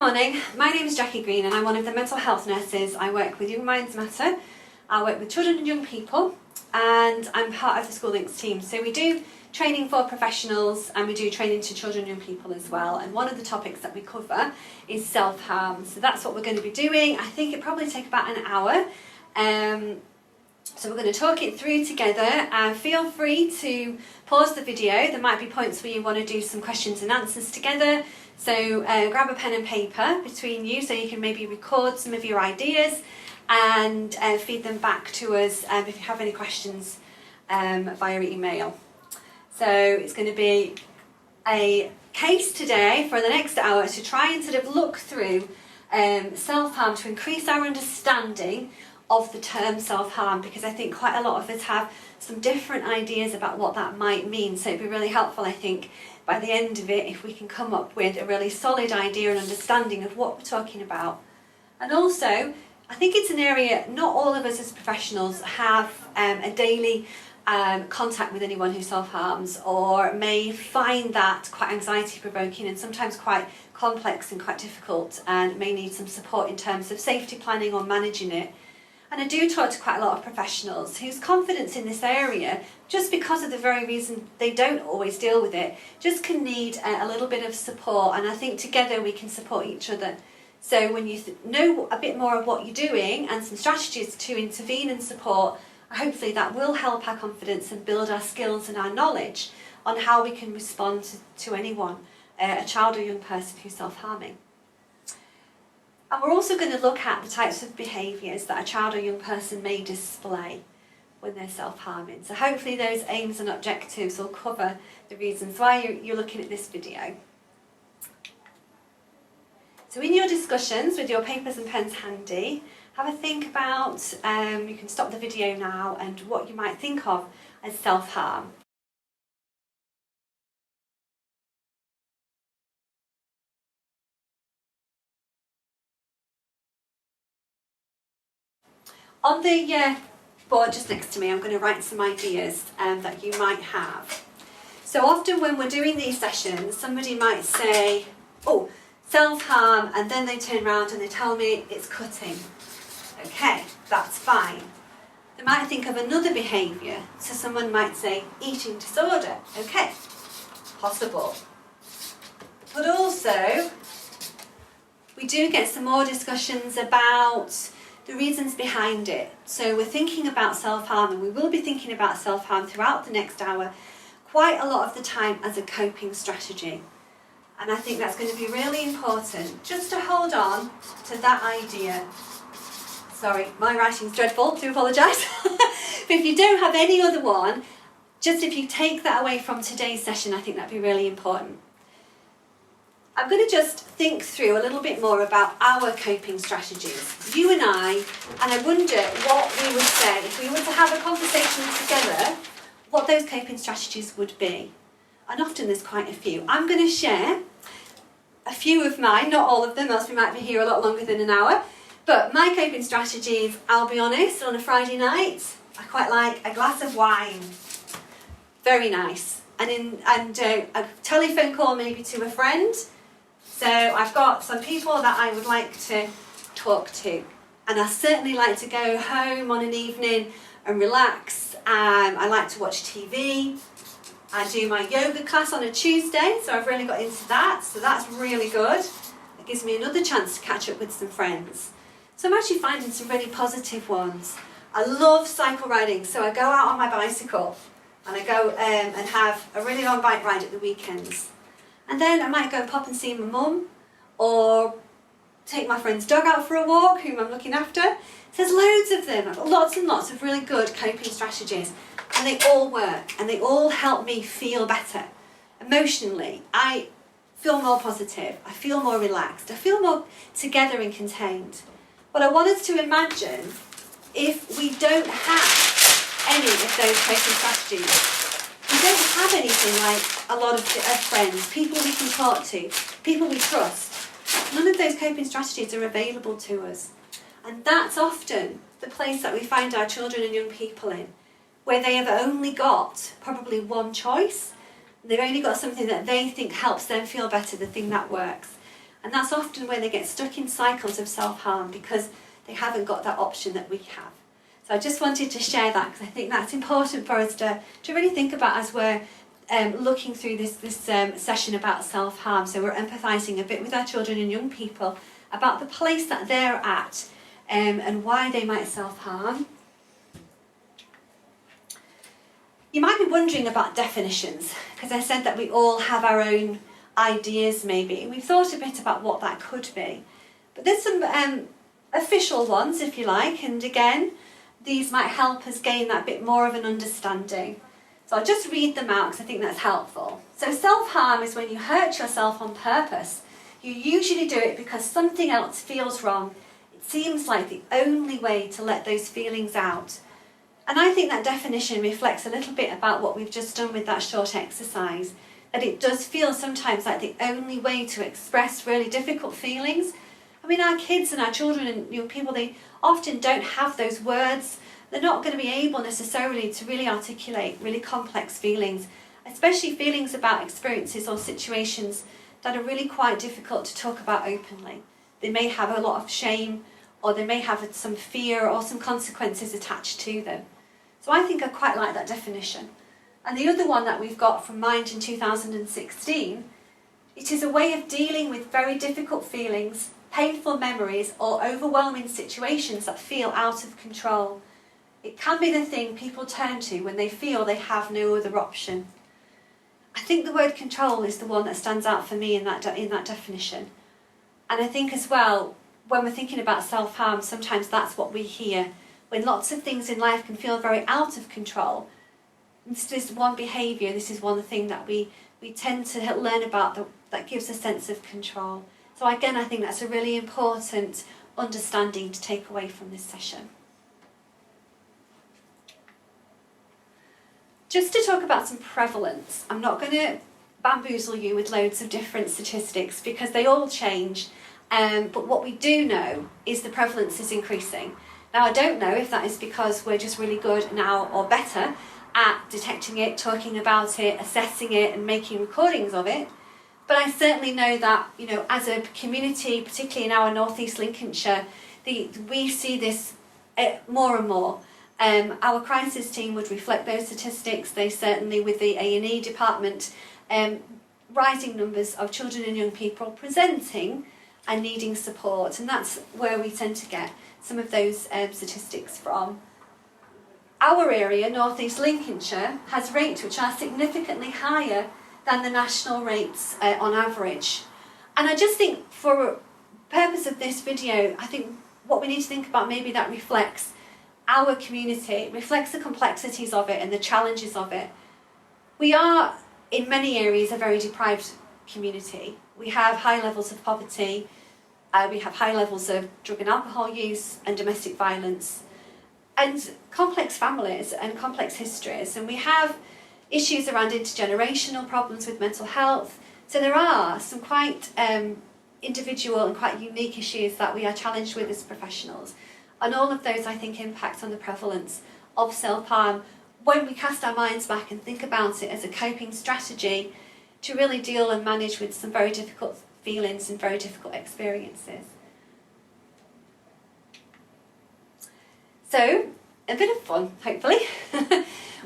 Morning, my name is Jackie Green and I'm one of the mental health nurses. I work with Young Minds Matter. I work with children and young people and I'm part of the School Links team. So we do training for professionals and we do training to children and young people as well. And one of the topics that we cover is self-harm. So that's what we're going to be doing. I think it probably take about an hour. So we're going to talk it through together. Feel free to pause the video. There might be points where you want to do some questions and answers together. So grab a pen and paper between you so you can maybe record some of your ideas and feed them back to us if you have any questions via email. So it's going to be a case today for the next hour to try and sort of look through self-harm to increase our understanding of the term self-harm, because I think quite a lot of us have some different ideas about what that might mean. So it'd be really helpful, I think, by the end of it, if we can come up with a really solid idea and understanding of what we're talking about. And also, I think it's an area not all of us as professionals have a daily contact with anyone who self-harms, or may find that quite anxiety-provoking and sometimes quite complex and quite difficult, and may need some support in terms of safety planning or managing it. And I do talk to quite a lot of professionals whose confidence in this area, just because of the very reason they don't always deal with it, just can need a little bit of support. And I think together we can support each other. So when you know a bit more of what you're doing and some strategies to intervene and support, hopefully that will help our confidence and build our skills and our knowledge on how we can respond to anyone, a child or young person who's self-harming. And we're also going to look at the types of behaviours that a child or young person may display when they're self-harming. So hopefully those aims and objectives will cover the reasons why you're looking at this video. So in your discussions with your papers and pens handy, have a think about, you can stop the video now, and what you might think of as self-harm. On the board just next to me, I'm going to write some ideas that you might have. So often when we're doing these sessions, somebody might say, oh, self-harm, and then they turn around and they tell me it's cutting. Okay, that's fine. They might think of another behaviour, so someone might say eating disorder. Okay, possible. But also, we do get some more discussions about the reasons behind it. So we're thinking about self-harm, and we will be thinking about self-harm throughout the next hour quite a lot of the time as a coping strategy. And I think that's going to be really important, just to hold on to that idea. Sorry, my writing's dreadful, do apologise. But if you don't have any other one, just if you take that away from today's session, I think that'd be really important. I'm going to just think through a little bit more about our coping strategies, you and I wonder what we would say if we were to have a conversation together, what those coping strategies would be. And often there's quite a few. I'm going to share a few of mine, not all of them, else we might be here a lot longer than an hour. But my coping strategies, I'll be honest, on a Friday night, I quite like a glass of wine. Very nice. And a telephone call maybe to a friend. So I've got some people that I would like to talk to. And I certainly like to go home on an evening and relax. I like to watch TV. I do my yoga class on a Tuesday, so I've really got into that. So that's really good. It gives me another chance to catch up with some friends. So I'm actually finding some really positive ones. I love cycle riding, so I go out on my bicycle and I go and have a really long bike ride at the weekends. And then I might go and pop and see my mum, or take my friend's dog out for a walk, whom I'm looking after. So there's loads of them. I've got lots and lots of really good coping strategies, and they all work, and they all help me feel better. Emotionally, I feel more positive, I feel more relaxed, I feel more together and contained. But I want us to imagine if we don't have any of those coping strategies. We don't have anything like a lot of friends, people we can talk to, people we trust. None of those coping strategies are available to us. And that's often the place that we find our children and young people in, where they have only got probably one choice. They've only got something that they think helps them feel better, the thing that works. And that's often where they get stuck in cycles of self-harm because they haven't got that option that we have. So I just wanted to share that because I think that's important for us to really think about as we're looking through this session about self-harm. So we're empathising a bit with our children and young people about the place that they're at and why they might self-harm. You might be wondering about definitions, because I said that we all have our own ideas maybe. We've thought a bit about what that could be. But there's some official ones, if you like, and again, these might help us gain that bit more of an understanding. So I'll just read them out because I think that's helpful. So self-harm is when you hurt yourself on purpose. You usually do it because something else feels wrong. It seems like the only way to let those feelings out. And I think that definition reflects a little bit about what we've just done with that short exercise, that it does feel sometimes like the only way to express really difficult feelings. I mean, our kids and our children and young people, they often don't have those words. They're not going to be able necessarily to really articulate really complex feelings, especially feelings about experiences or situations that are really quite difficult to talk about openly. They may have a lot of shame, or they may have some fear or some consequences attached to them. So I think I quite like that definition. And the other one that we've got from Mind in 2016, it is a way of dealing with very difficult feelings, painful memories, or overwhelming situations that feel out of control. It can be the thing people turn to when they feel they have no other option. I think the word control is the one that stands out for me in that definition. And I think as well, when we're thinking about self-harm, sometimes that's what we hear. When lots of things in life can feel very out of control, this is one behaviour, this is one thing that we tend to learn about that gives a sense of control. So again, I think that's a really important understanding to take away from this session. Just to talk about some prevalence, I'm not going to bamboozle you with loads of different statistics because they all change, but what we do know is the prevalence is increasing. Now, I don't know if that is because we're just really good now or better at detecting it, talking about it, assessing it and making recordings of it, but I certainly know that, you know, as a community, particularly in our North East Lincolnshire, we see this more and more. Our crisis team would reflect those statistics. They certainly, with the A&E department, rising numbers of children and young people presenting and needing support, and that's where we tend to get some of those statistics from. Our area, North East Lincolnshire, has rates which are significantly higher than the national rates on average. And I just think for purpose of this video, I think what we need to think about maybe that reflects our community, reflects the complexities of it and the challenges of it. We are, in many areas, a very deprived community. We have high levels of poverty, we have high levels of drug and alcohol use and domestic violence, and complex families and complex histories. And we have issues around intergenerational problems with mental health. So there are some quite individual and quite unique issues that we are challenged with as professionals. And all of those, I think, impact on the prevalence of self-harm when we cast our minds back and think about it as a coping strategy to really deal and manage with some very difficult feelings and very difficult experiences. So, a bit of fun, hopefully.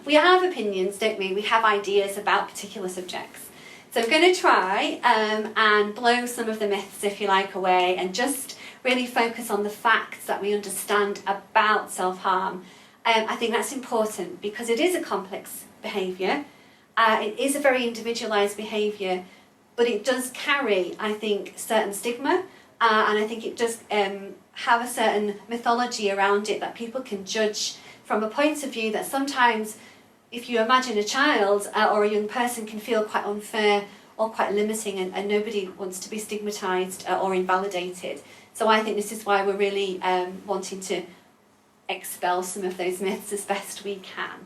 We have opinions, don't we? We have ideas about particular subjects. So I'm going to try and blow some of the myths, if you like, away and just really focus on the facts that we understand about self-harm. I think that's important because it is a complex behaviour. It is a very individualised behaviour, but it does carry, I think, certain stigma, and I think it does have a certain mythology around it that people can judge from a point of view that sometimes, if you imagine a child or a young person, can feel quite unfair or quite limiting, and nobody wants to be stigmatised or invalidated. So I think this is why we're really wanting to expel some of those myths as best we can.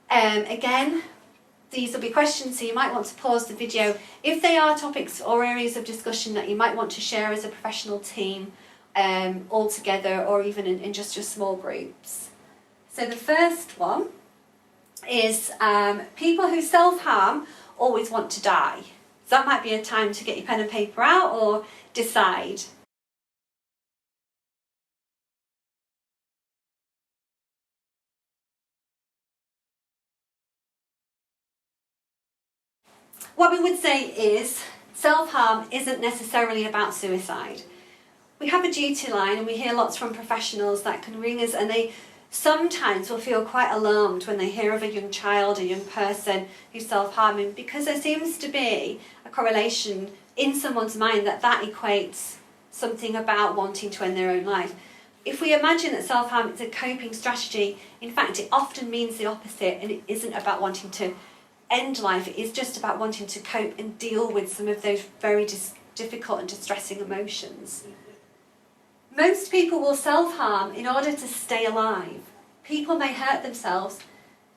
Again, these will be questions, so you might want to pause the video if they are topics or areas of discussion that you might want to share as a professional team all together, or even in just your small groups. So the first one is people who self-harm always want to die. So that might be a time to get your pen and paper out or decide. What we would say is self-harm isn't necessarily about suicide. We have a duty line and we hear lots from professionals that can ring us, and they sometimes will feel quite alarmed when they hear of a young child, a young person who's self-harming, because there seems to be a correlation in someone's mind that equates something about wanting to end their own life. If we imagine that self-harm is a coping strategy, in fact it often means the opposite, and it isn't about wanting to end life, it is just about wanting to cope and deal with some of those very difficult and distressing emotions. Most people will self-harm in order to stay alive. People may hurt themselves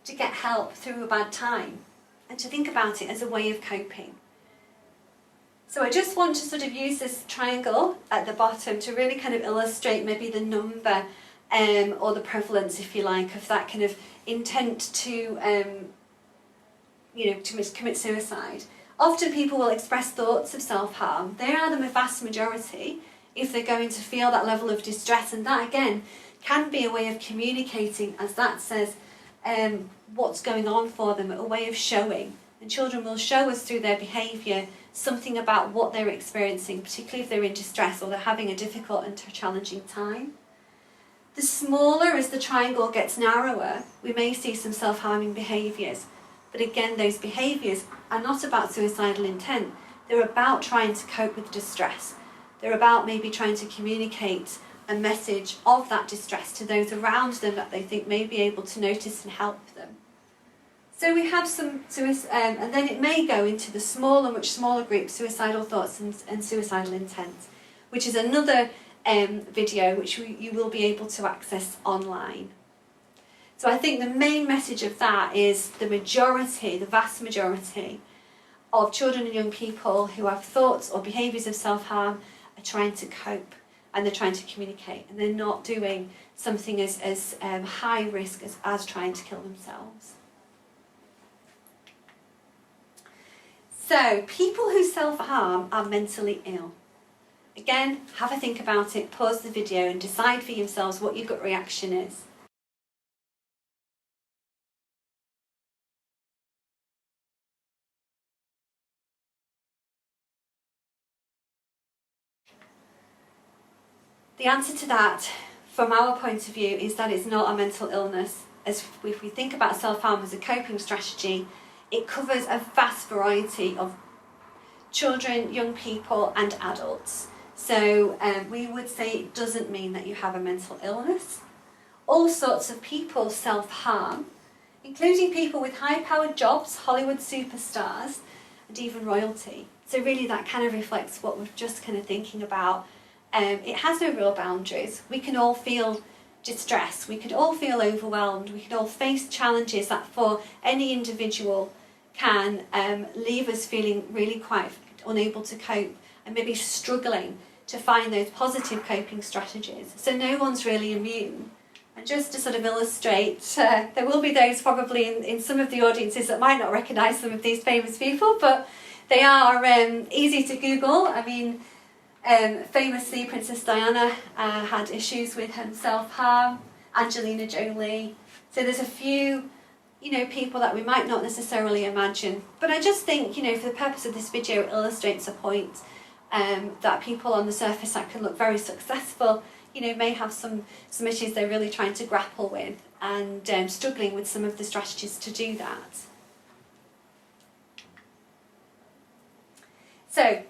to get help through a bad time, and to think about it as a way of coping. So I just want to sort of use this triangle at the bottom to really kind of illustrate maybe the number or the prevalence, if you like, of that kind of intent to to commit suicide. Often people will express thoughts of self-harm. They are the vast majority if they're going to feel that level of distress, and that again can be a way of communicating, as that says, what's going on for them, a way of showing. And children will show us through their behaviour something about what they're experiencing, particularly if they're in distress or they're having a difficult and challenging time. The smaller as the triangle gets narrower, we may see some self-harming behaviours. But again, those behaviours are not about suicidal intent. They're about trying to cope with distress. They're about maybe trying to communicate a message of that distress to those around them that they think may be able to notice and help them. So we have some and then it may go into the smaller, much smaller group, suicidal thoughts and suicidal intent, which is another video which you will be able to access online. So I think the main message of that is the vast majority of children and young people who have thoughts or behaviours of self-harm are trying to cope, and they're trying to communicate, and they're not doing something as high risk as trying to kill themselves. So people who self-harm are mentally ill. Again, have a think about it, pause the video and decide for yourselves what your gut reaction is. The answer to that, from our point of view, is that it's not a mental illness. As if we think about self-harm as a coping strategy, it covers a vast variety of children, young people and adults. So we would say it doesn't mean that you have a mental illness. All sorts of people self-harm, including people with high-powered jobs, Hollywood superstars, and even royalty. So really that kind of reflects what we're just kind of thinking about. It has no real boundaries. We can all feel distress, we could all feel overwhelmed, we could all face challenges that for any individual can leave us feeling really quite unable to cope and maybe struggling to find those positive coping strategies. So no one's really immune. And just to sort of illustrate, there will be those probably in some of the audiences that might not recognise some of these famous people, but they are easy to Google. I mean, famously, Princess Diana had issues with self-harm, Angelina Jolie. So there's a few, people that we might not necessarily imagine. But I just think, for the purpose of this video, it illustrates a point that people on the surface that can look very successful, may have some issues they're really trying to grapple with and struggling with some of the strategies to do that. So,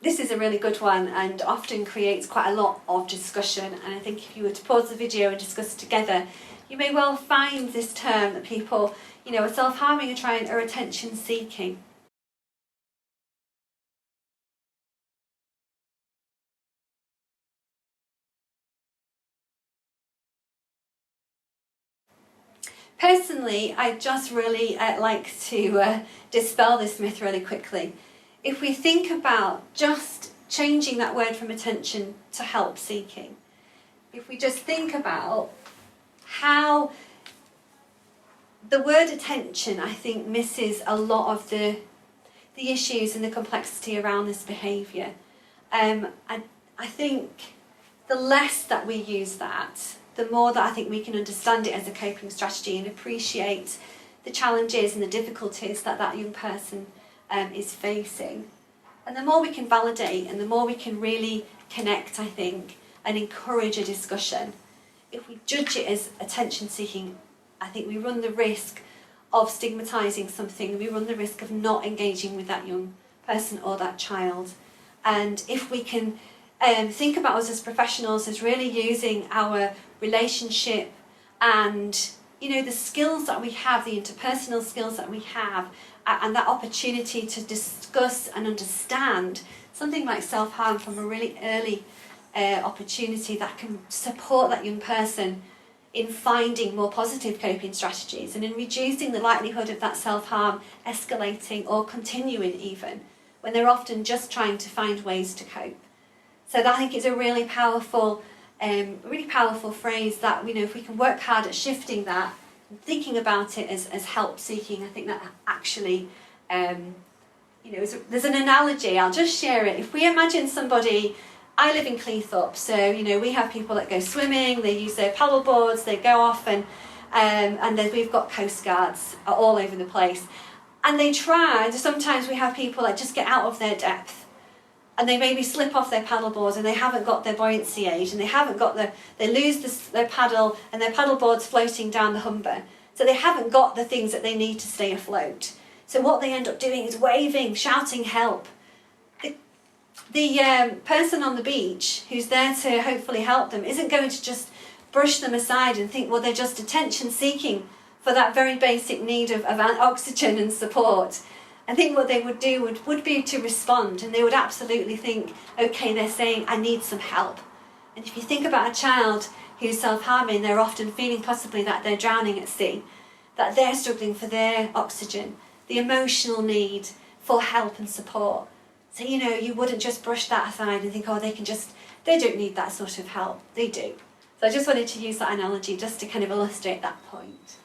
this is a really good one and often creates quite a lot of discussion, and I think if you were to pause the video and discuss it together, you may well find this term that people, are self-harming and are attention seeking. Personally, I just really like to dispel this myth really quickly. If we think about just changing that word from attention to help seeking, if we just think about how the word attention, I think, misses a lot of the the issues and the complexity around this behaviour. I think the less that we use that, the more that I think we can understand it as a coping strategy and appreciate the challenges and the difficulties that that young person is facing. And the more we can validate and the more we can really connect, I think, and encourage a discussion. If we judge it as attention seeking, I think we run the risk of stigmatising something. We run the risk of not engaging with that young person or that child. And if we can think about us as professionals as really using our relationship and the skills that we have, the interpersonal skills that we have, and that opportunity to discuss and understand something like self-harm from a really early opportunity that can support that young person in finding more positive coping strategies and in reducing the likelihood of that self-harm escalating or continuing even when they're often just trying to find ways to cope. So that I think is a really powerful phrase that, if we can work hard at shifting that and thinking about it as help seeking, I think that actually, there's an analogy, I'll just share it. If we imagine somebody, I live in Cleethorpes, so, we have people that go swimming, they use their paddle boards, they go off and then we've got coast guards all over the place. And they try, sometimes we have people that just get out of their depth and they maybe slip off their paddle boards and they haven't got their buoyancy aid and they lose their paddle and their paddle board's floating down the Humber. So they haven't got the things that they need to stay afloat. So what they end up doing is waving, shouting help. The person on the beach who's there to hopefully help them isn't going to just brush them aside and think, well, they're just attention seeking for that very basic need of oxygen and support. I think what they would do would be to respond, and they would absolutely think, okay, they're saying, I need some help. And if you think about a child who's self-harming, they're often feeling possibly that they're drowning at sea, that they're struggling for their oxygen, the emotional need for help and support. So, you wouldn't just brush that aside and think, oh, they don't need that sort of help. They do. So I just wanted to use that analogy just to kind of illustrate that point.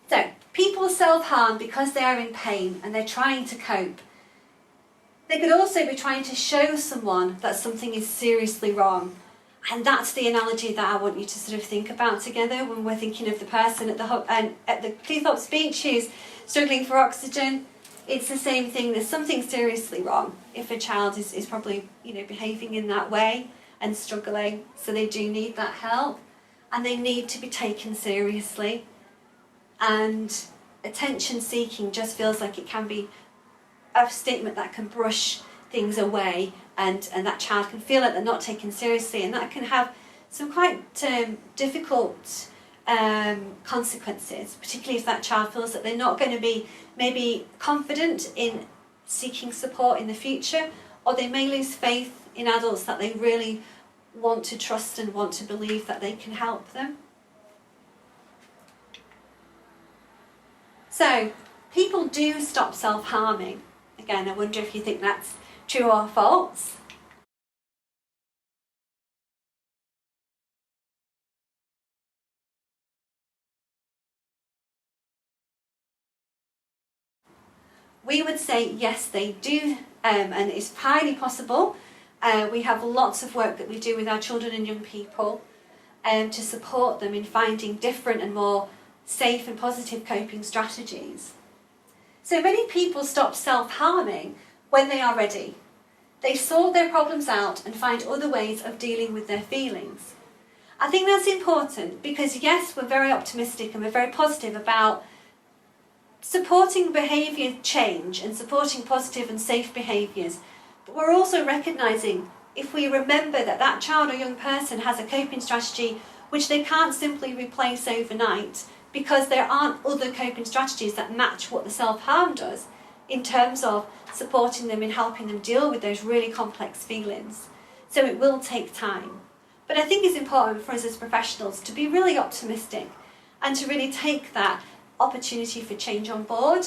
So, people self-harm because they are in pain and they're trying to cope. They could also be trying to show someone that something is seriously wrong. And that's the analogy that I want you to sort of think about together when we're thinking of the person at the Cleethorpes beach who's struggling for oxygen. It's the same thing. There's something seriously wrong if a child is probably behaving in that way and struggling. So they do need that help and they need to be taken seriously. And attention seeking just feels like it can be a statement that can brush things away and that child can feel like they're not taken seriously, and that can have some quite difficult consequences, particularly if that child feels that they're not going to be maybe confident in seeking support in the future, or they may lose faith in adults that they really want to trust and want to believe that they can help them. So, people do stop self-harming. Again, I wonder if you think that's true or false. We would say yes, they do, and it's highly possible. We have lots of work that we do with our children and young people to support them in finding different and more safe and positive coping strategies. So many people stop self-harming when they are ready. They sort their problems out and find other ways of dealing with their feelings. I think that's important because yes, we're very optimistic and we're very positive about supporting behaviour change and supporting positive and safe behaviours, but we're also recognising if we remember that that child or young person has a coping strategy which they can't simply replace overnight, because there aren't other coping strategies that match what the self-harm does in terms of supporting them and helping them deal with those really complex feelings. So it will take time. But I think it's important for us as professionals to be really optimistic and to really take that opportunity for change on board.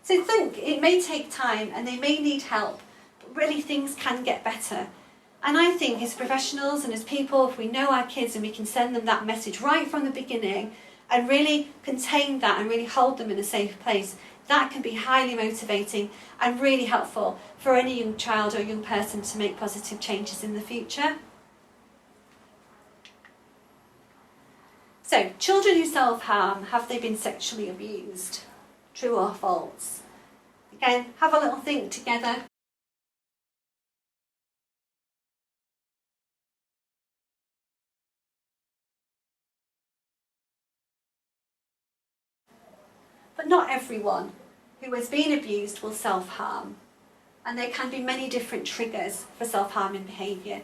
So think it may take time and they may need help, but really things can get better. And I think as professionals and as people, if we know our kids and we can send them that message right from the beginning, and really contain that and really hold them in a safe place, that can be highly motivating and really helpful for any young child or young person to make positive changes in the future. So, children who self-harm, have they been sexually abused? True or false? Again, have a little think together. But not everyone who has been abused will self-harm. And there can be many different triggers for self-harming behaviour.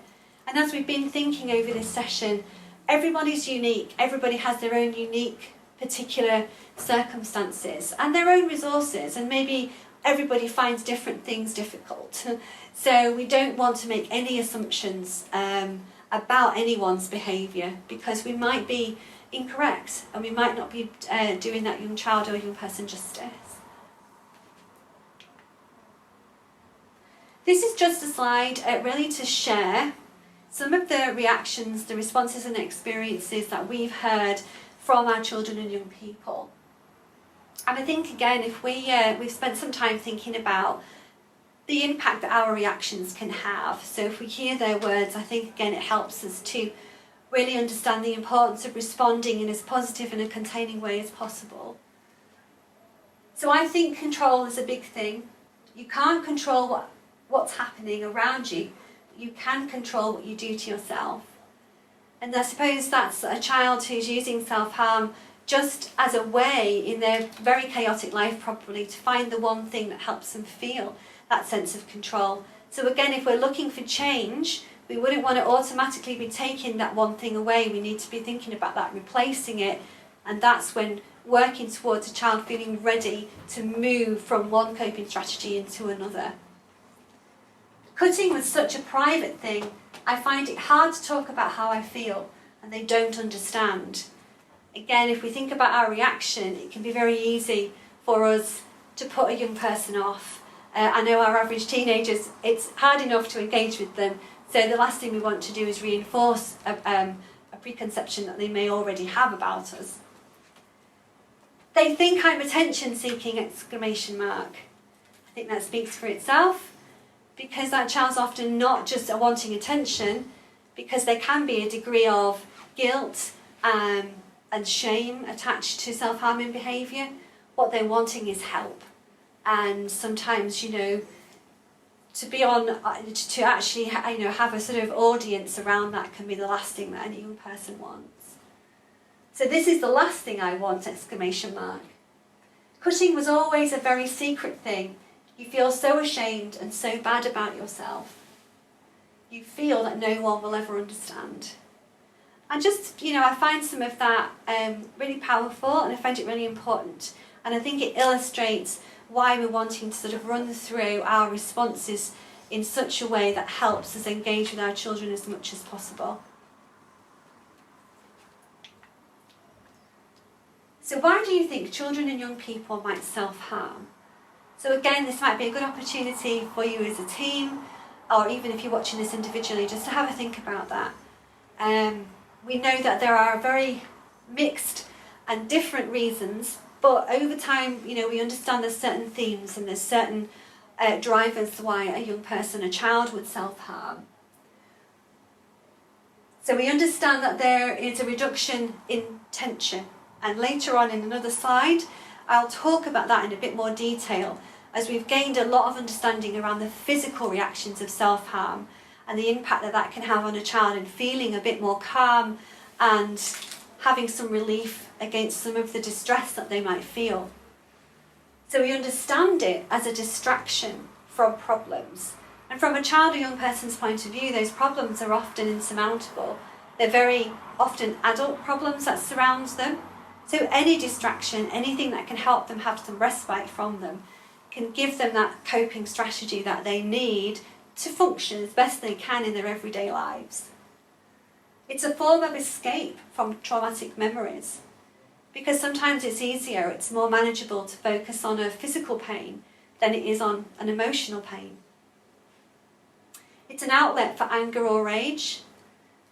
And as we've been thinking over this session, everybody's unique. Everybody has their own unique, particular circumstances and their own resources. And maybe everybody finds different things difficult. So we don't want to make any assumptions about anyone's behaviour, because we might be incorrect and we might not be doing that young child or young person justice. This is just a slide really to share some of the reactions, the responses and experiences that we've heard from our children and young people. And I think, again, if we've spent some time thinking about the impact that our reactions can have. So if we hear their words, I think, again, it helps us to really understand the importance of responding in as positive and a containing way as possible. So I think control is a big thing. You can't control what's happening around you. You can control what you do to yourself. And I suppose that's a child who's using self-harm just as a way in their very chaotic life probably to find the one thing that helps them feel that sense of control. So again, if we're looking for change, we wouldn't want to automatically be taking that one thing away. We need to be thinking about that, replacing it, and that's when working towards a child feeling ready to move from one coping strategy into another. Cutting was such a private thing, I find it hard to talk about how I feel, and they don't understand. Again, if we think about our reaction, it can be very easy for us to put a young person off. I know our average teenagers, it's hard enough to engage with them, so the last thing we want to do is reinforce a preconception that they may already have about us. They think I'm attention seeking! I think that speaks for itself, because that child's often not just wanting attention, because there can be a degree of guilt and shame attached to self-harming behaviour. What they're wanting is help. And sometimes, to be on, to actually, have a sort of audience around that can be the last thing that any young person wants. So this is the last thing I want! Cutting was always a very secret thing. You feel so ashamed and so bad about yourself. You feel that no one will ever understand. And just, I find some of that really powerful, and I find it really important. And I think it illustrates why we're wanting to sort of run through our responses in such a way that helps us engage with our children as much as possible. So why do you think children and young people might self-harm? So again, this might be a good opportunity for you as a team, or even if you're watching this individually, just to have a think about that. We know that there are very mixed and different reasons, but over time, we understand there's certain themes and there's certain drivers why a young person, a child, would self-harm. So we understand that there is a reduction in tension, and later on in another slide, I'll talk about that in a bit more detail, as we've gained a lot of understanding around the physical reactions of self-harm and the impact that that can have on a child in feeling a bit more calm and having some relief against some of the distress that they might feel. So we understand it as a distraction from problems. And from a child or young person's point of view, those problems are often insurmountable. They're very often adult problems that surround them. So any distraction, anything that can help them have some respite from them, can give them that coping strategy that they need to function as best they can in their everyday lives. It's a form of escape from traumatic memories, because sometimes it's easier, it's more manageable to focus on a physical pain than it is on an emotional pain. It's an outlet for anger or rage.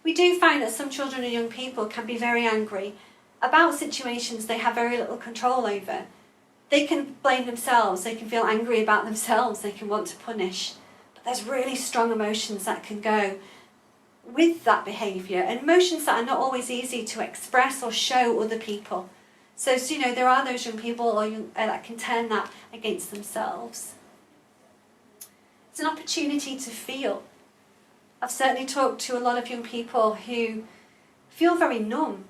We do find that some children and young people can be very angry about situations they have very little control over. They can blame themselves, they can feel angry about themselves, they can want to punish. But there's really strong emotions that can go with that behaviour, and emotions that are not always easy to express or show other people. So there are those young people that can turn that against themselves. It's an opportunity to feel. I've certainly talked to a lot of young people who feel very numb.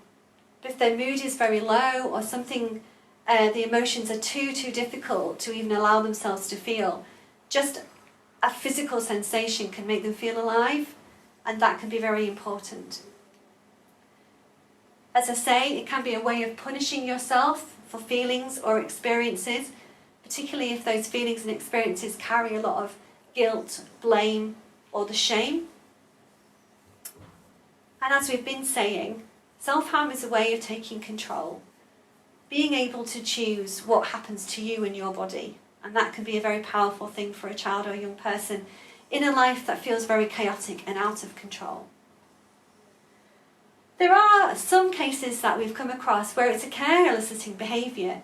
If their mood is very low or something, the emotions are too difficult to even allow themselves to feel, just a physical sensation can make them feel alive, and that can be very important. As I say, it can be a way of punishing yourself for feelings or experiences, particularly if those feelings and experiences carry a lot of guilt, blame, or the shame. And as we've been saying, self-harm is a way of taking control, being able to choose what happens to you and your body. And that can be a very powerful thing for a child or a young person in a life that feels very chaotic and out of control. There are some cases that we've come across where it's a care-eliciting behaviour,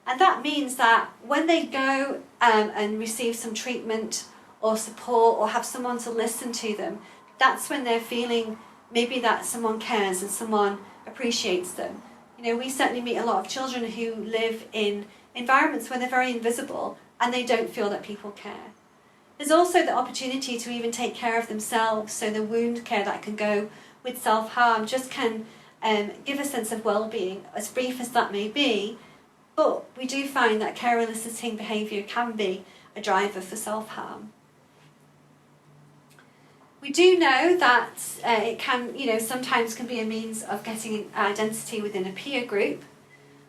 and that means that when they go and receive some treatment or support or have someone to listen to them, that's when they're feeling maybe that someone cares and someone appreciates them. We certainly meet a lot of children who live in environments where they're very invisible and they don't feel that people care. There's also the opportunity to even take care of themselves, so the wound care that can go with self-harm just can give a sense of well-being, as brief as that may be, but we do find that care-eliciting behaviour can be a driver for self-harm. We do know that it can, sometimes can be a means of getting identity within a peer group,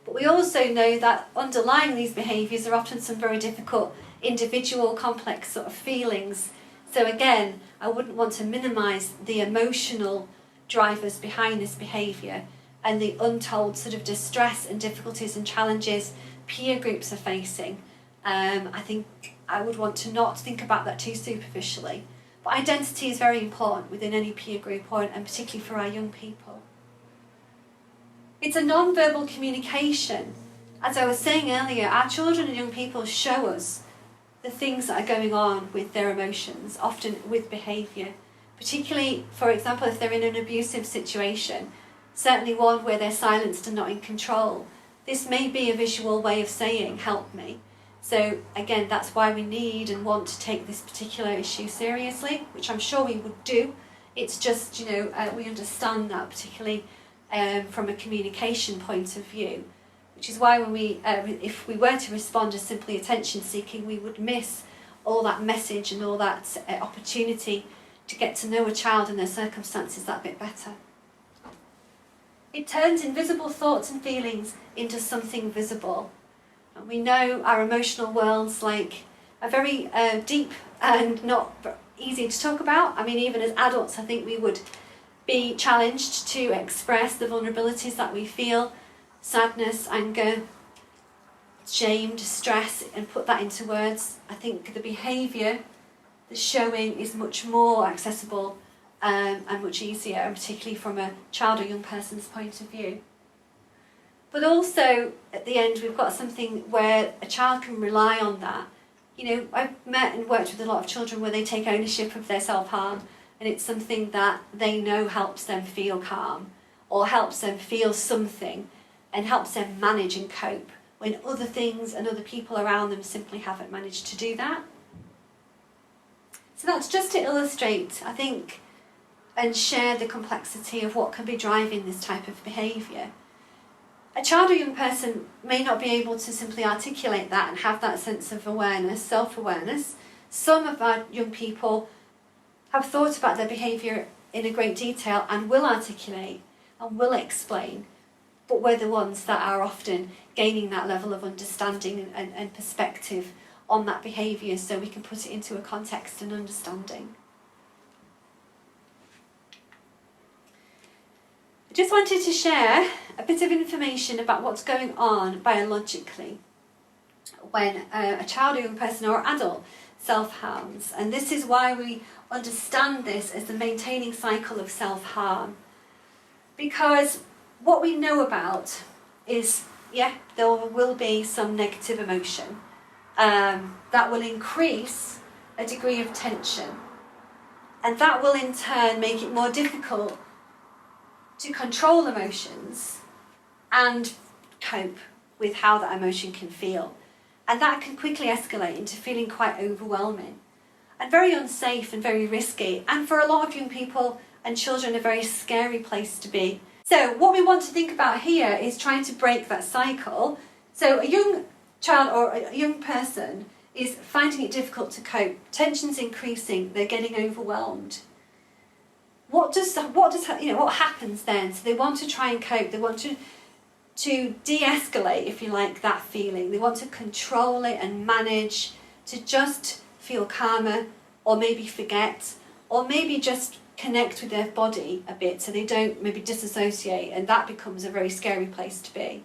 but we also know that underlying these behaviours are often some very difficult individual complex sort of feelings. So again, I wouldn't want to minimise the emotional drivers behind this behaviour and the untold sort of distress and difficulties and challenges peer groups are facing. I think I would want to not think about that too superficially. But identity is very important within any peer group, and particularly for our young people. It's a non-verbal communication. As I was saying earlier, our children and young people show us the things that are going on with their emotions, often with behaviour. Particularly, for example, if they're in an abusive situation, certainly one where they're silenced and not in control. This may be a visual way of saying, "Help me." So again, that's why we need and want to take this particular issue seriously, which I'm sure we would do. It's just, we understand that particularly from a communication point of view, which is why when if we were to respond as simply attention seeking, we would miss all that message and all that opportunity to get to know a child and their circumstances that bit better. It turns invisible thoughts and feelings into something visible. And we know our emotional worlds are very deep and not easy to talk about. I mean, even as adults, I think we would be challenged to express the vulnerabilities that we feel, sadness, anger, shame, distress, and put that into words. I think the behaviour, the showing is much more accessible and much easier, and particularly from a child or young person's point of view. But also, at the end, we've got something where a child can rely on that. I've met and worked with a lot of children where they take ownership of their self-harm, and it's something that they know helps them feel calm, or helps them feel something, and helps them manage and cope when other things and other people around them simply haven't managed to do that. So that's just to illustrate, I think, and share the complexity of what can be driving this type of behaviour. A child or young person may not be able to simply articulate that and have that sense of awareness, self-awareness. Some of our young people have thought about their behaviour in a great detail and will articulate and will explain, but we're the ones that are often gaining that level of understanding and perspective on that behaviour so we can put it into a context and understanding. I just wanted to share a bit of information about what's going on biologically when a child or young person or adult self-harms, and this is why we understand this as the maintaining cycle of self-harm, because what we know about is, yeah, there will be some negative emotion that will increase a degree of tension, and that will in turn make it more difficult to control emotions and cope with how that emotion can feel. And that can quickly escalate into feeling quite overwhelming and very unsafe and very risky, and for a lot of young people and children a very scary place to be. So what we want to think about here is trying to break that cycle. So a young child or a young person is finding it difficult to cope, tension's increasing, they're getting overwhelmed. What happens then? So they want to try and cope, they want to de-escalate, if you like, that feeling. They want to control it and manage, to just feel calmer, or maybe forget, or maybe just connect with their body a bit so they don't maybe disassociate, and that becomes a very scary place to be.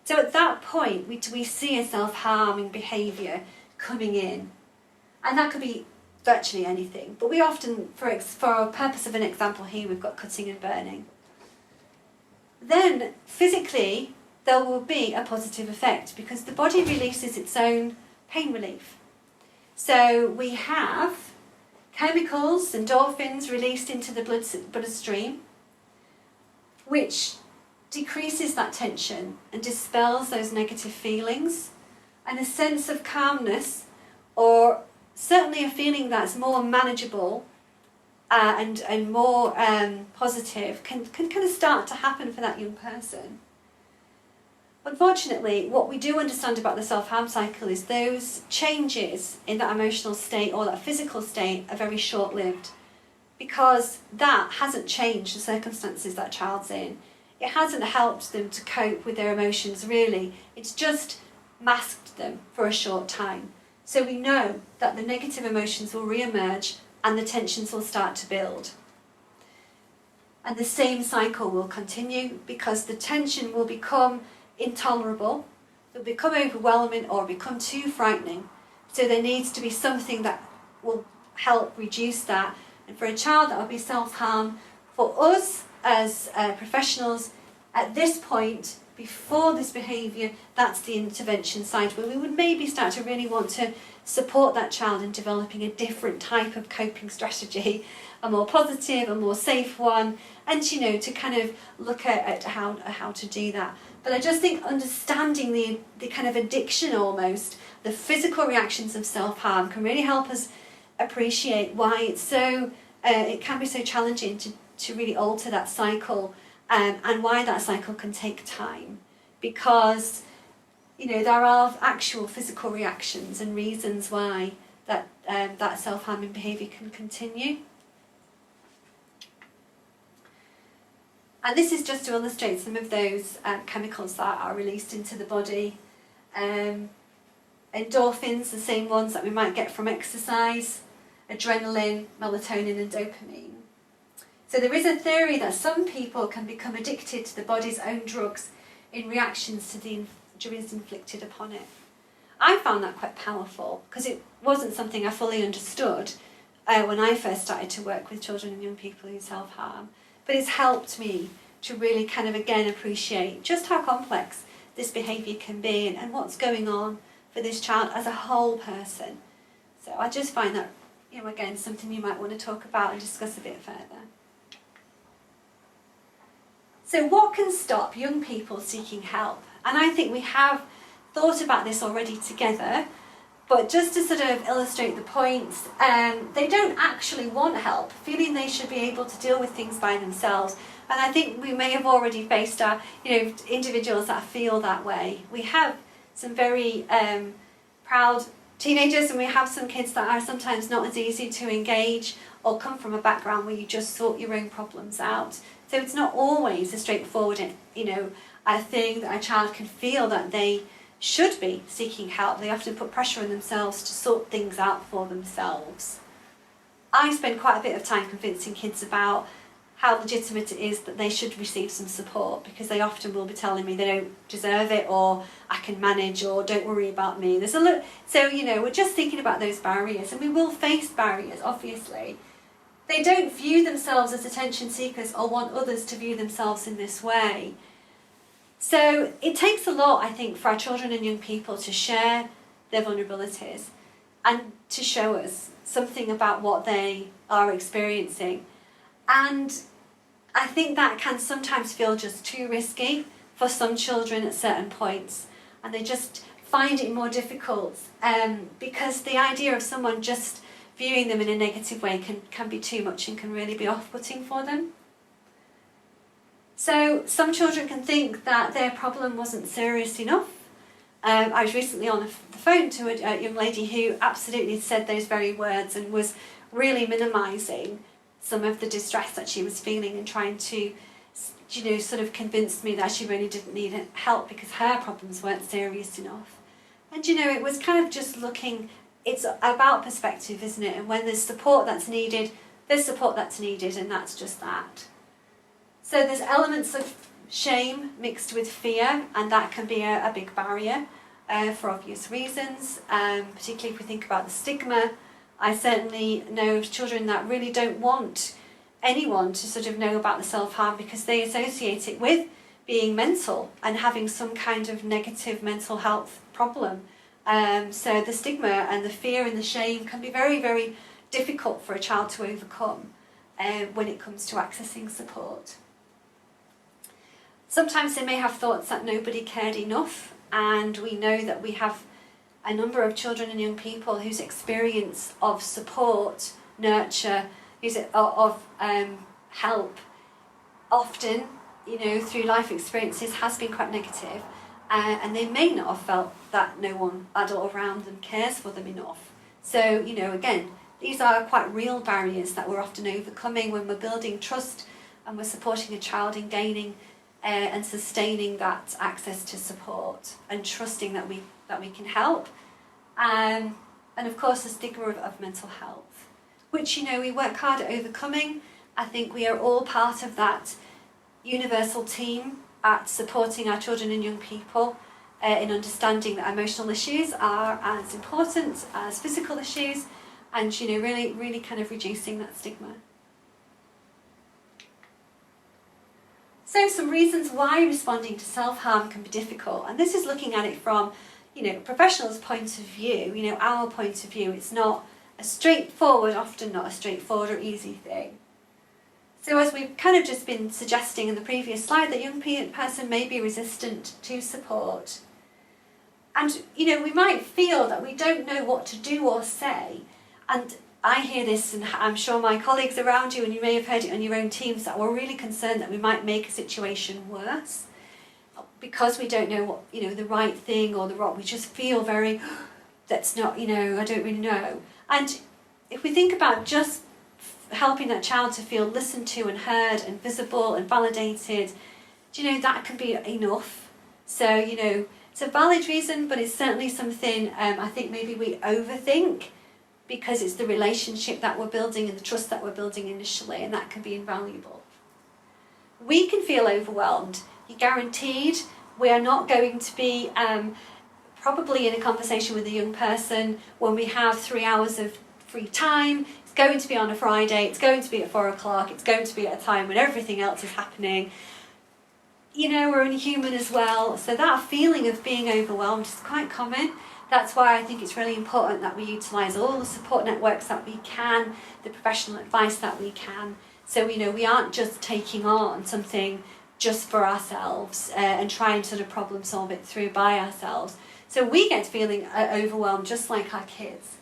So at that point we see a self-harming behaviour coming in, and that could be virtually anything, but we often, for a purpose of an example here, we've got cutting and burning. Then physically there will be a positive effect because the body releases its own pain relief. So we have chemicals, endorphins, released into the bloodstream, which decreases that tension and dispels those negative feelings, and a sense of calmness, or certainly a feeling that's more manageable and more positive can kind of start to happen for that young person. Unfortunately, what we do understand about the self-harm cycle is those changes in that emotional state or that physical state are very short-lived, because that hasn't changed the circumstances that child's in. It hasn't helped them to cope with their emotions really, it's just masked them for a short time. So we know that the negative emotions will re-emerge and the tensions will start to build. And the same cycle will continue because the tension will become intolerable, it'll become overwhelming or become too frightening. So there needs to be something that will help reduce that. And for a child, that will be self-harm. For us as professionals, at this point, before this behaviour, that's the intervention side where we would maybe start to really want to support that child in developing a different type of coping strategy, a more positive, a more safe one, and to kind of look at how to do that. But I just think understanding the kind of addiction almost, the physical reactions of self-harm can really help us appreciate why it's so, it can be so challenging to really alter that cycle, and why that cycle can take time. Because, there are actual physical reactions and reasons why that self-harming behaviour can continue. And this is just to illustrate some of those chemicals that are released into the body. Endorphins, the same ones that we might get from exercise, adrenaline, melatonin and dopamine. So there is a theory that some people can become addicted to the body's own drugs in reactions to the injuries inflicted upon it. I found that quite powerful because it wasn't something I fully understood when I first started to work with children and young people who self-harm. But it's helped me to really kind of again appreciate just how complex this behaviour can be and what's going on for this child as a whole person. So I just find that, again, something you might want to talk about and discuss a bit further. So what can stop young people seeking help? And I think we have thought about this already together, but just to sort of illustrate the points, they don't actually want help, feeling they should be able to deal with things by themselves. And I think we may have already faced our, individuals that feel that way. We have some very proud teenagers, and we have some kids that are sometimes not as easy to engage or come from a background where you just sort your own problems out. So it's not always a straightforward, a thing that a child can feel that they should be seeking help. They often put pressure on themselves to sort things out for themselves. I spend quite a bit of time convincing kids about how legitimate it is that they should receive some support, because they often will be telling me they don't deserve it, or I can manage, or don't worry about me. There's a look. So we're just thinking about those barriers, and we will face barriers, obviously. They don't view themselves as attention seekers or want others to view themselves in this way. So it takes a lot, I think, for our children and young people to share their vulnerabilities and to show us something about what they are experiencing. And I think that can sometimes feel just too risky for some children at certain points, and they just find it more difficult because the idea of someone just viewing them in a negative way can be too much and can really be off-putting for them. So some children can think that their problem wasn't serious enough. I was recently on the phone to a young lady who absolutely said those very words and was really minimising some of the distress that she was feeling and trying to, sort of convince me that she really didn't need help because her problems weren't serious enough. And it was kind of just looking, it's about perspective, isn't it? And when there's support that's needed, there's support that's needed, and that's just that. So there's elements of shame mixed with fear, and that can be a big barrier for obvious reasons, particularly if we think about the stigma. I certainly know of children that really don't want anyone to sort of know about the self-harm because they associate it with being mental and having some kind of negative mental health problem. So the stigma and the fear and the shame can be very, very difficult for a child to overcome when it comes to accessing support. Sometimes they may have thoughts that nobody cared enough, and we know that we have a number of children and young people whose experience of support, nurture, of help, often, through life experiences has been quite negative, and they may not have felt that no one adult around them cares for them enough. So, again, these are quite real barriers that we're often overcoming when we're building trust and we're supporting a child in gaining and sustaining that access to support and trusting that we can help. And of course the stigma of mental health, which we work hard at overcoming. I think we are all part of that universal team at supporting our children and young people in understanding that emotional issues are as important as physical issues, and really kind of reducing that stigma. So some reasons why responding to self-harm can be difficult, and this is looking at it from professionals' point of view, our point of view. It's not often not a straightforward or easy thing. So as we've kind of just been suggesting in the previous slide, that young person may be resistant to support. And we might feel that we don't know what to do or say, and I hear this, and I'm sure my colleagues around you, and you may have heard it on your own teams, that we're really concerned that we might make a situation worse because we don't know what, the right thing or the wrong. We just feel very, that's not, I don't really know. And if we think about just helping that child to feel listened to and heard and visible and validated, that can be enough. So, it's a valid reason, but it's certainly something I think maybe we overthink, because it's the relationship that we're building and the trust that we're building initially, and that can be invaluable. We can feel overwhelmed. You're guaranteed. We are not going to be probably in a conversation with a young person when we have 3 hours of free time. It's going to be on a Friday. It's going to be at 4 o'clock. It's going to be at a time when everything else is happening. We're only human as well. So that feeling of being overwhelmed is quite common. That's why I think it's really important that we utilise all the support networks that we can, the professional advice that we can. So, we aren't just taking on something just for ourselves and trying to sort of problem solve it through by ourselves. So we get feeling overwhelmed just like our kids.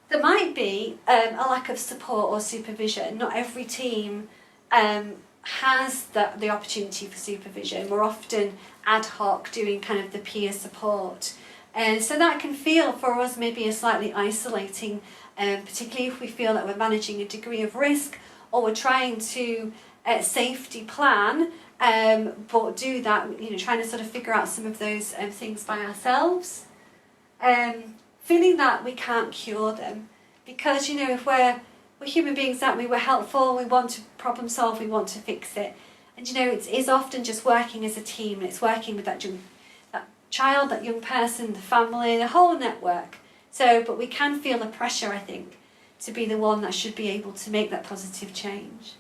There might be a lack of support or supervision. Not every team has the opportunity for supervision. We're often ad hoc doing kind of the peer support. And so that can feel for us maybe a slightly isolating, particularly if we feel that we're managing a degree of risk, or we're trying to safety plan, but do that, trying to sort of figure out some of those things by ourselves. Feeling that we can't cure them, because if we're human beings, that we're helpful, we want to problem solve, we want to fix it, and it is often just working as a team, and it's working with that child, that young person, the family, the whole network. So, but we can feel the pressure, I think, to be the one that should be able to make that positive change.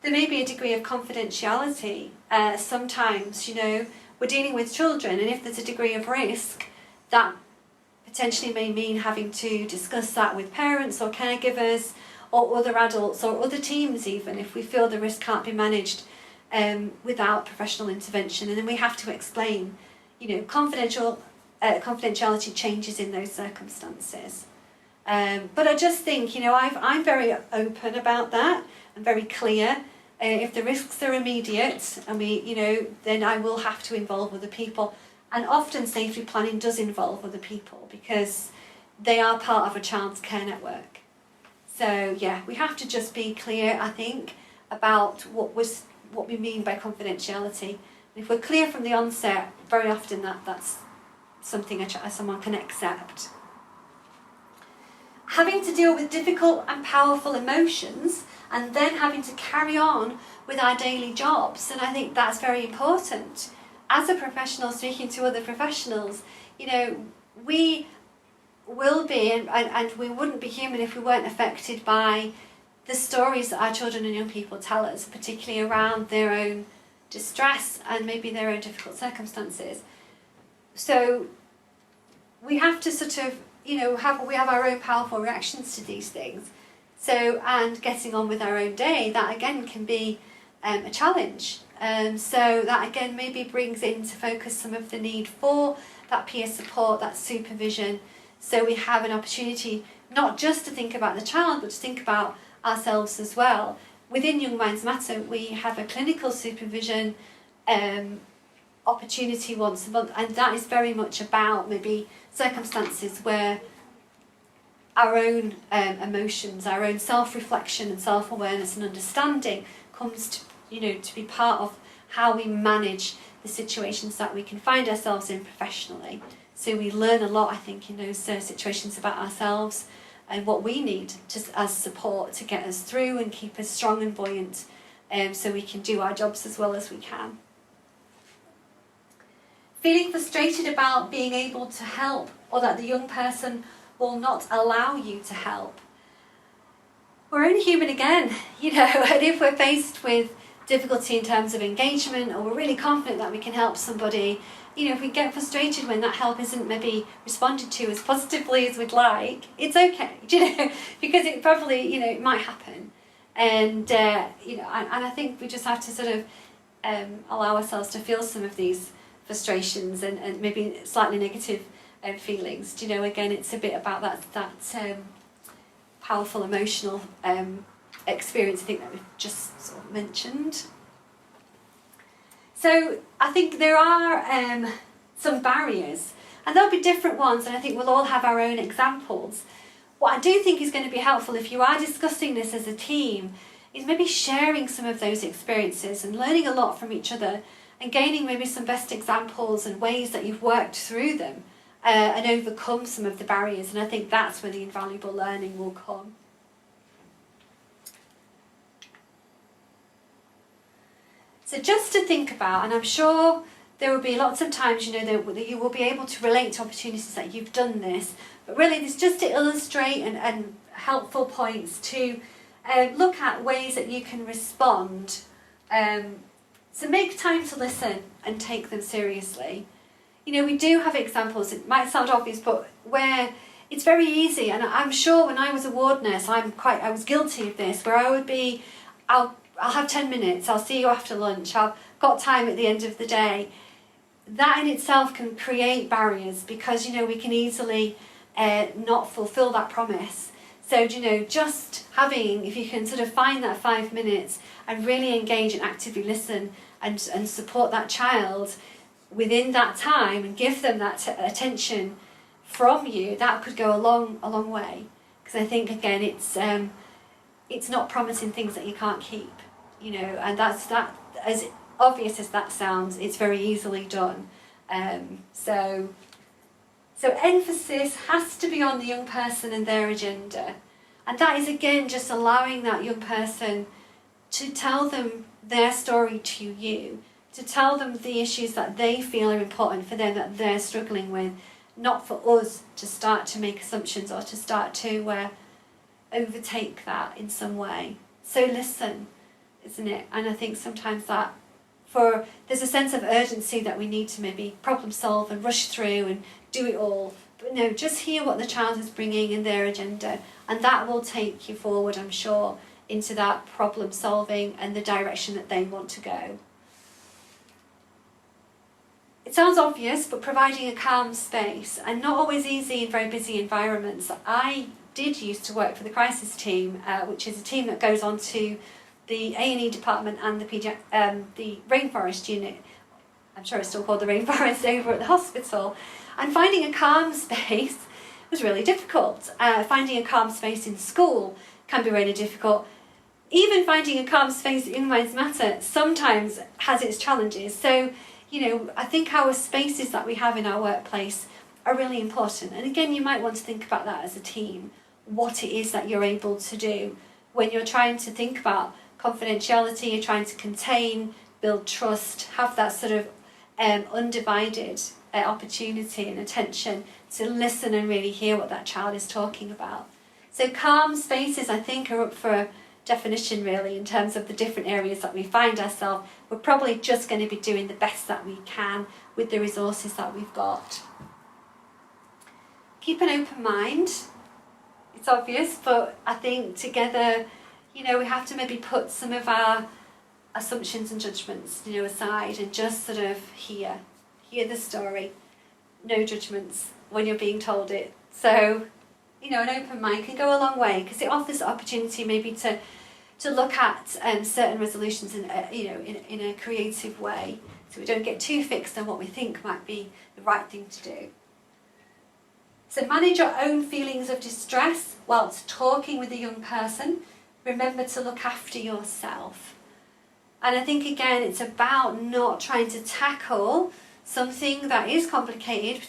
There may be a degree of confidentiality. Sometimes, we're dealing with children, and if there's a degree of risk, that potentially may mean having to discuss that with parents or caregivers or other adults or other teams even, if we feel the risk can't be managed without professional intervention. And then we have to explain, confidentiality changes in those circumstances. But I just think, I'm very open about that. I'm very clear. If the risks are immediate, and then I will have to involve other people. And often safety planning does involve other people because they are part of a child's care network. So yeah, we have to just be clear, I think, about what we mean by confidentiality. And if we're clear from the onset, very often that's something someone can accept. Having to deal with difficult and powerful emotions and then having to carry on with our daily jobs, and I think that's very important. As a professional speaking to other professionals, we will be, and we wouldn't be human if we weren't affected by the stories that our children and young people tell us, particularly around their own distress and maybe their own difficult circumstances. So we have to sort of, we have our own powerful reactions to these things. So, and getting on with our own day, that again can be a challenge. So that again maybe brings into focus some of the need for that peer support, that supervision. So we have an opportunity not just to think about the child, but to think about ourselves as well. Within Young Minds Matter, we have a clinical supervision opportunity once a month, and that is very much about maybe circumstances where our own emotions, our own self-reflection and self-awareness and understanding comes to, to be part of how we manage the situations that we can find ourselves in professionally. So we learn a lot, I think, in those situations about ourselves and what we need as support to get us through and keep us strong and buoyant, so we can do our jobs as well as we can. Feeling frustrated about being able to help, or that the young person will not allow you to help. We're only human again, and if we're faced with difficulty in terms of engagement, or we're really confident that we can help somebody, if we get frustrated when that help isn't maybe responded to as positively as we'd like, it's okay, because it probably, it might happen. And, and I think we just have to sort of allow ourselves to feel some of these frustrations and maybe slightly negative feelings. Again, it's a bit about that powerful emotional experience, I think, that we've just sort of mentioned. So I think there are some barriers, and there'll be different ones, and I think we'll all have our own examples. What I do think is going to be helpful if you are discussing this as a team is maybe sharing some of those experiences and learning a lot from each other and gaining maybe some best examples and ways that you've worked through them and overcome some of the barriers, and I think that's where the invaluable learning will come. So just to think about, and I'm sure there will be lots of times, that you will be able to relate to opportunities that you've done this, but really it's just to illustrate and helpful points to look at ways that you can respond. So make time to listen and take them seriously. We do have examples, it might sound obvious, but where it's very easy, and I'm sure when I was a ward nurse, I was guilty of this, where I would be, I'll have 10 minutes, I'll see you after lunch, I've got time at the end of the day. That in itself can create barriers because, we can easily not fulfill that promise. So, just having, if you can sort of find that 5 minutes and really engage and actively listen and support that child within that time and give them that attention from you, that could go a long way. Because I think, again, it's not promising things that you can't keep, and that's that. As obvious as that sounds, it's very easily done. So emphasis has to be on the young person and their agenda, and that is again just allowing that young person to tell them their story to you, to tell them the issues that they feel are important for them, that they're struggling with, not for us to start to make assumptions or to start to overtake that in some way. So listen, isn't it? And I think sometimes that there's a sense of urgency that we need to maybe problem solve and rush through and do it all. But no, just hear what the child is bringing in their agenda, and that will take you forward, I'm sure, into that problem solving and the direction that they want to go. It sounds obvious, but providing a calm space, and not always easy in very busy environments. I did used to work for the crisis team, which is a team that goes on to the A&E department and the rainforest unit. I'm sure it's still called the rainforest over at the hospital. And finding a calm space was really difficult. Finding a calm space in school can be really difficult. Even finding a calm space at Young Minds Matter sometimes has its challenges. So, I think our spaces that we have in our workplace are really important. And again, you might want to think about that as a team, what it is that you're able to do when you're trying to think about confidentiality, you're trying to contain, build trust, have that sort of undivided opportunity and attention to listen and really hear what that child is talking about. So calm spaces, I think, are up for definition really in terms of the different areas that we find ourselves. We're probably just going to be doing the best that we can with the resources that we've got. Keep an open mind. It's obvious, but I think together, we have to maybe put some of our assumptions and judgments, aside and just sort of hear the story. No judgments when you're being told it. So, an open mind can go a long way because it offers the opportunity maybe to look at certain resolutions in a creative way, so we don't get too fixed on what we think might be the right thing to do. So manage your own feelings of distress whilst talking with a young person. Remember to look after yourself. And I think again it's about not trying to tackle something that is complicated,